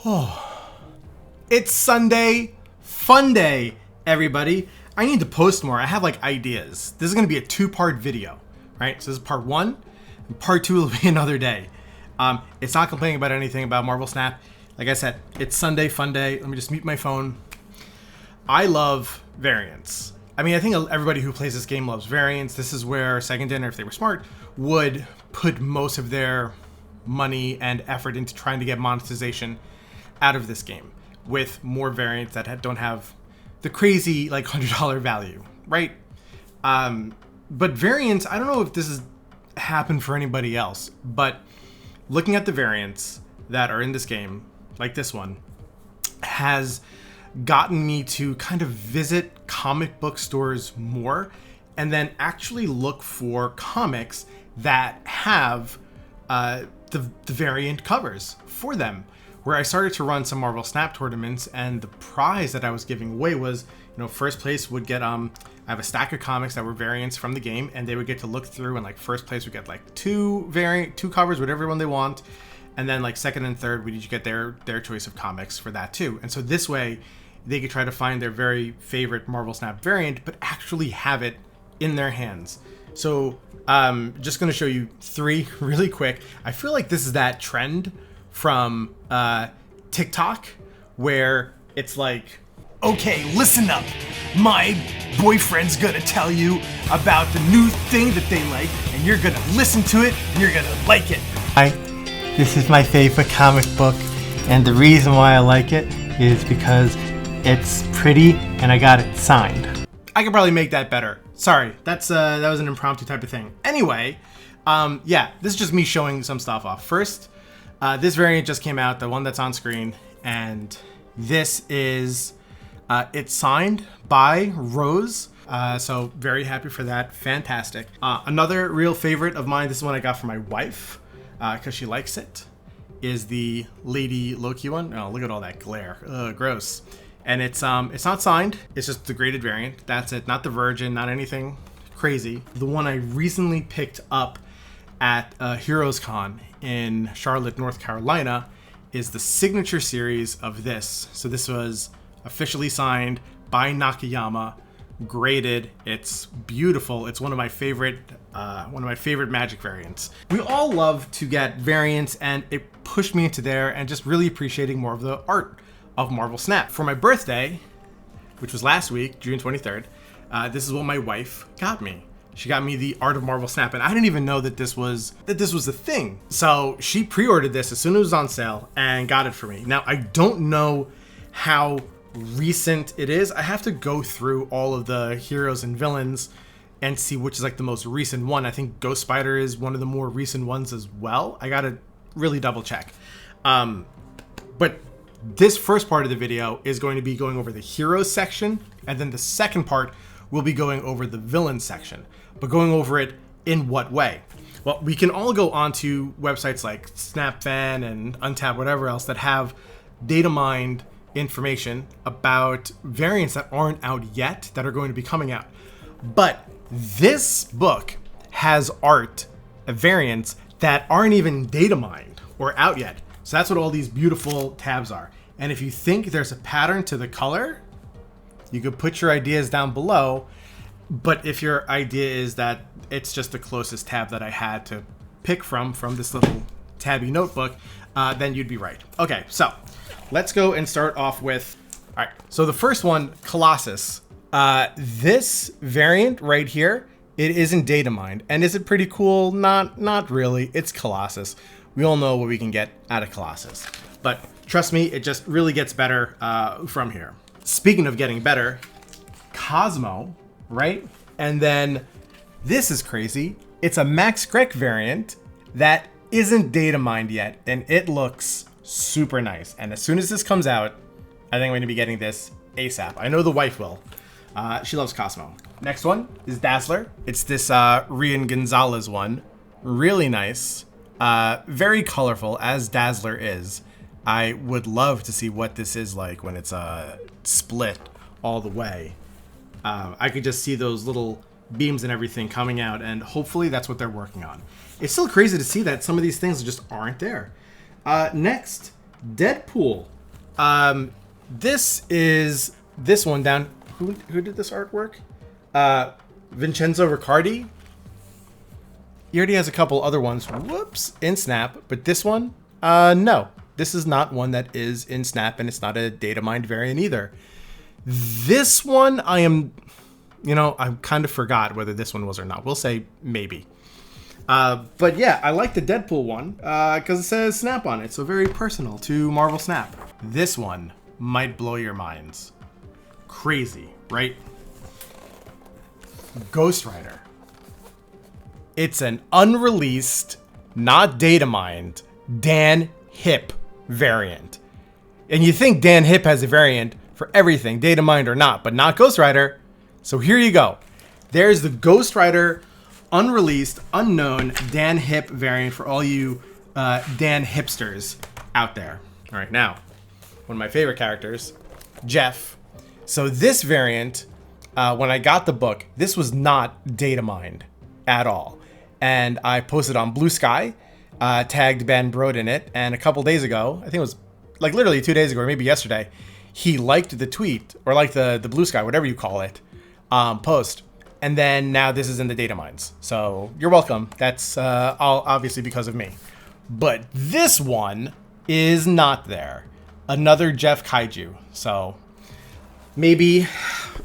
Oh, it's Sunday, fun day, everybody. I need to post more. I have like ideas. This is going to be a two-part video, right? So this is part one, and part two will be another day. It's not complaining about anything about Marvel Snap. Like I said, it's Sunday, fun day. Let me just mute my phone. I love variants. I mean, I think everybody who plays this game loves variants. This is where Second Dinner, if they were smart, would put most of their money and effort into trying to get monetization out of this game with more variants that don't have the crazy like $100 value, right? But variants, I don't know if this has happened for anybody else, but looking at the variants that are in this game, like this one, has gotten me to kind of visit comic book stores more and then actually look for comics that have the variant covers for them. Where I started to run some Marvel Snap tournaments, and the prize that I was giving away was, first place would get I have a stack of comics that were variants from the game, and they would get to look through, and like first place would get like two covers, whatever one they want, and then like second and third would each get their choice of comics for that too. And so this way they could try to find their very favorite Marvel Snap variant, but actually have it in their hands. So just going to show you three really quick. I feel like this is that trend from TikTok where it's like, okay, listen up, my boyfriend's gonna tell you about the new thing that they like, and you're gonna listen to it and you're gonna like it. Hi, this is my favorite comic book, and the reason why I like it is because it's pretty and I got it signed. I could probably make that better. Sorry, that was an impromptu type of thing. Anyway, yeah, this is just me showing some stuff off. First, this variant just came out, the one that's on screen, and this is it's signed by Rose. So very happy for that. Fantastic. Another real favorite of mine, this is one I got for my wife because she likes it, is the Lady Loki one. Oh, look at all that glare. Ugh, gross. And it's not signed. It's just the graded variant. That's it. Not the Virgin. Not anything crazy. The one I recently picked up at Heroes Con in Charlotte, North Carolina, is the signature series of this. So this was officially signed by Nakayama, graded. It's beautiful. It's one of my favorite Magic variants. We all love to get variants, and it pushed me into there and just really appreciating more of the art of Marvel Snap. For my birthday, which was last week, June 23rd, this is what my wife got me. She got me the Art of Marvel Snap, and I didn't even know that this was a thing. So she pre-ordered this as soon as it was on sale and got it for me. Now, I don't know how recent it is. I have to go through all of the heroes and villains and see which is like the most recent one. I think Ghost Spider is one of the more recent ones as well. I gotta really double check. But this first part of the video is going to be going over the heroes section, and then the second part will be going over the villain section. But going over it in what way? Well, we can all go onto websites like SnapFan and Untap, whatever else, that have data-mined information about variants that aren't out yet that are going to be coming out. But this book has art variants that aren't even data-mined or out yet. So that's what all these beautiful tabs are. And if you think there's a pattern to the color, you could put your ideas down below. But if your idea is that it's just the closest tab that I had to pick from this little tabby notebook, then you'd be right. Okay, so let's go and start off with, all right, so the first one, Colossus. This variant right here, it isn't data mined. And is it pretty cool? Not really. It's Colossus. We all know what we can get out of Colossus. But trust me, it just really gets better from here. Speaking of getting better, Cosmo, right? And then this is crazy. It's a Max Grek variant that isn't data mined yet, and it looks super nice. And as soon as this comes out, I think I'm going to be getting this ASAP. I know the wife will. She loves Cosmo. Next one is Dazzler. It's this Rian Gonzalez one. Really nice. Very colorful, as Dazzler is. I would love to see what this is like when it's split all the way. I could just see those little beams and everything coming out, and hopefully that's what they're working on. It's still crazy to see that some of these things just aren't there. Next Deadpool. This is this one down. Who did this artwork? Vincenzo Riccardi. He already has a couple other ones. Whoops, in Snap. But this one, no. This is not one that is in Snap, and it's not a Datamined variant either. This one, I kind of forgot whether this one was or not. We'll say maybe. But yeah, I like the Deadpool one because it says Snap on it, so very personal to Marvel Snap. This one might blow your minds. Crazy, right? Ghost Rider. It's an unreleased, not Datamined, Dan Hip variant. And you think Dan Hip has a variant for everything, Datamined or not, but not Ghost Rider. So here you go. There's the Ghost Rider unreleased, unknown Dan Hip variant for all you Dan hipsters out there. All right, now, one of my favorite characters, Jeff. So this variant, when I got the book, this was not Datamined at all. And I posted on Blue Sky, tagged Ben Brode in it, and a couple days ago, I think it was like literally 2 days ago or maybe yesterday, he liked the tweet, or liked the Blue Sky, whatever you call it, post. And then now this is in the Dataminds. So you're welcome. That's all obviously because of me. But this one is not there. Another Jeff Kaiju. So maybe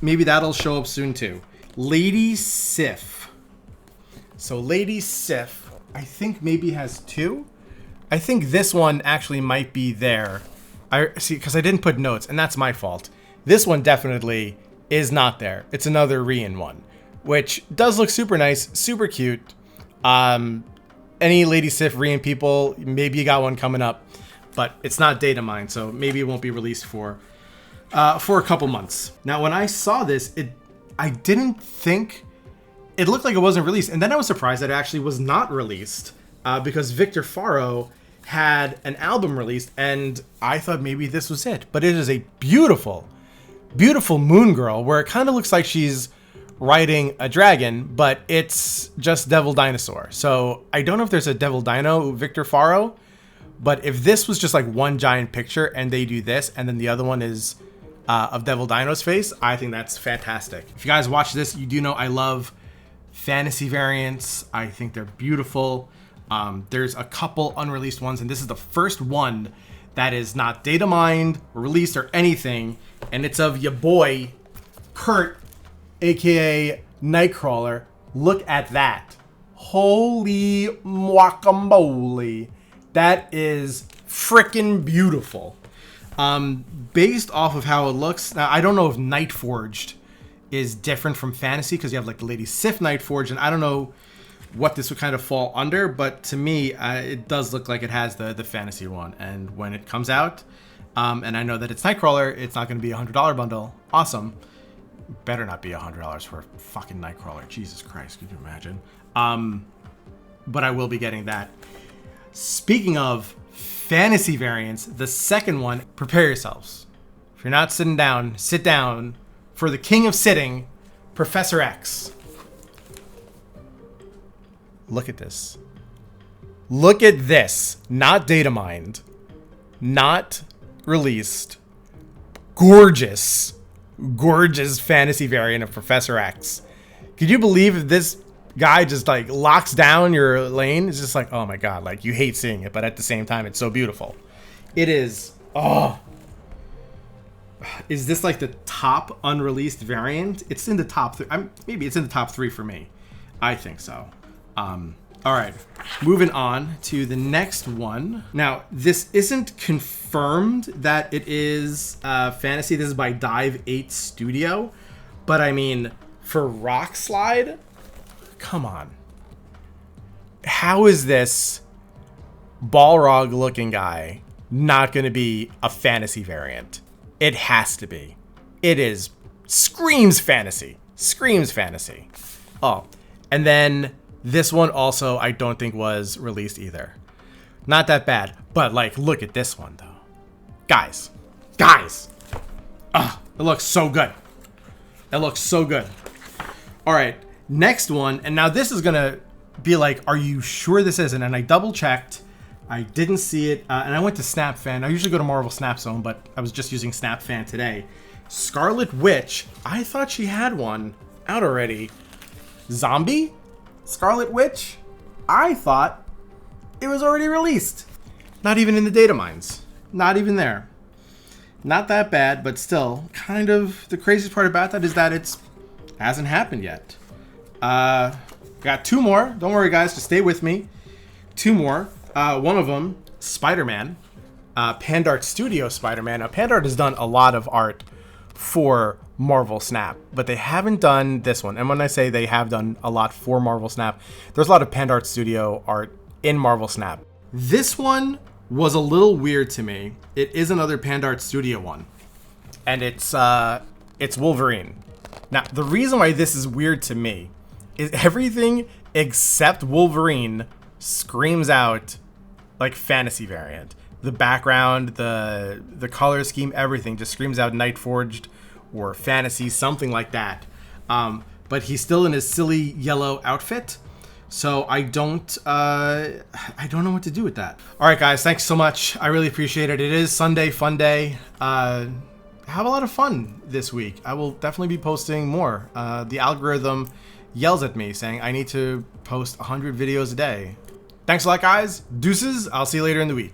that'll show up soon too. Lady Sif. So Lady Sif, I think maybe has two. I think this one actually might be there. I see, because I didn't put notes, and that's my fault. This one definitely is not there. It's another Rian one, which does look super nice, super cute. Any Lady Sif Rian people, maybe you got one coming up, but it's not Datamined, so maybe it won't be released for a couple months. Now, when I saw this, I didn't think it looked like it wasn't released, and then I was surprised that it actually was not released because Victor Faro had an album released, and I thought maybe this was it. But it is a beautiful, beautiful moon girl where it kind of looks like she's riding a dragon, but it's just Devil Dinosaur. So I don't know if there's a Devil Dino Victor Faro, but if this was just like one giant picture and they do this, and then the other one is of Devil Dino's face, I think that's fantastic. If you guys watch this, you do know I love fantasy variants. I think they're beautiful. There's a couple unreleased ones, and this is the first one that is not Datamined or released or anything, and it's of your boy Kurt, aka Nightcrawler. Look at that. Holy guacamole. That is freaking beautiful. Based off of how it looks, now I don't know if Nightforged is different from fantasy because you have like the Lady Sif Nightforged, and I don't know what this would kind of fall under, but to me, it does look like it has the fantasy one. And when it comes out, and I know that it's Nightcrawler, it's not going to be a $100 bundle. Awesome. Better not be $100 for a fucking Nightcrawler. Jesus Christ, could you imagine? But I will be getting that. Speaking of fantasy variants, the second one, prepare yourselves. If you're not sitting down, sit down for the king of sitting, Professor X. Look at this. Look at this. Not Datamined. Not released. Gorgeous. Gorgeous fantasy variant of Professor X. Could you believe if this guy just like locks down your lane? It's just like, oh my god, like you hate seeing it, but at the same time, it's so beautiful. It is. Oh. Is this like the top unreleased variant? It's in the top three. Maybe it's in the top three for me. I think so. All right, moving on to the next one. Now, this isn't confirmed that it is fantasy. This is by Dive 8 Studio. But I mean, for Rock Slide, come on. How is this Balrog looking guy not going to be a fantasy variant? It has to be. It is. Screams fantasy. Screams fantasy. Oh, and then this one also I don't think was released either. Not that bad, but like look at this one though. Guys. It looks so good. It looks so good. All right, next one, and now this is gonna be like, are you sure this isn't? And I double checked. I didn't see it, and I went to Snap Fan. I usually go to Marvel Snap Zone, but I was just using Snap Fan today. Scarlet Witch, I thought she had one out already. Zombie? Scarlet Witch? I thought it was already released. Not even in the data mines. Not even there. Not that bad, but still, kind of the craziest part about that is that it hasn't happened yet. Got two more. Don't worry, guys. Just stay with me. Two more. One of them, Spider-Man. Pandart Studio Spider-Man. Now, Pandart has done a lot of art for Marvel Snap, but they haven't done this one. And when I say they have done a lot for Marvel Snap, there's a lot of Pandart Studio art in Marvel Snap. This one was a little weird to me. It is another Pandart Studio one, and it's Wolverine. Now, the reason why this is weird to me is everything except Wolverine screams out like fantasy variant. The background, the color scheme, everything just screams out Night Forged or fantasy, something like that. But he's still in his silly yellow outfit, so I don't know what to do with that. All right, guys, thanks so much. I really appreciate it. It is Sunday Fun Day. Have a lot of fun this week. I will definitely be posting more. The algorithm yells at me saying I need to post 100 videos a day. Thanks a lot, guys. Deuces. I'll see you later in the week.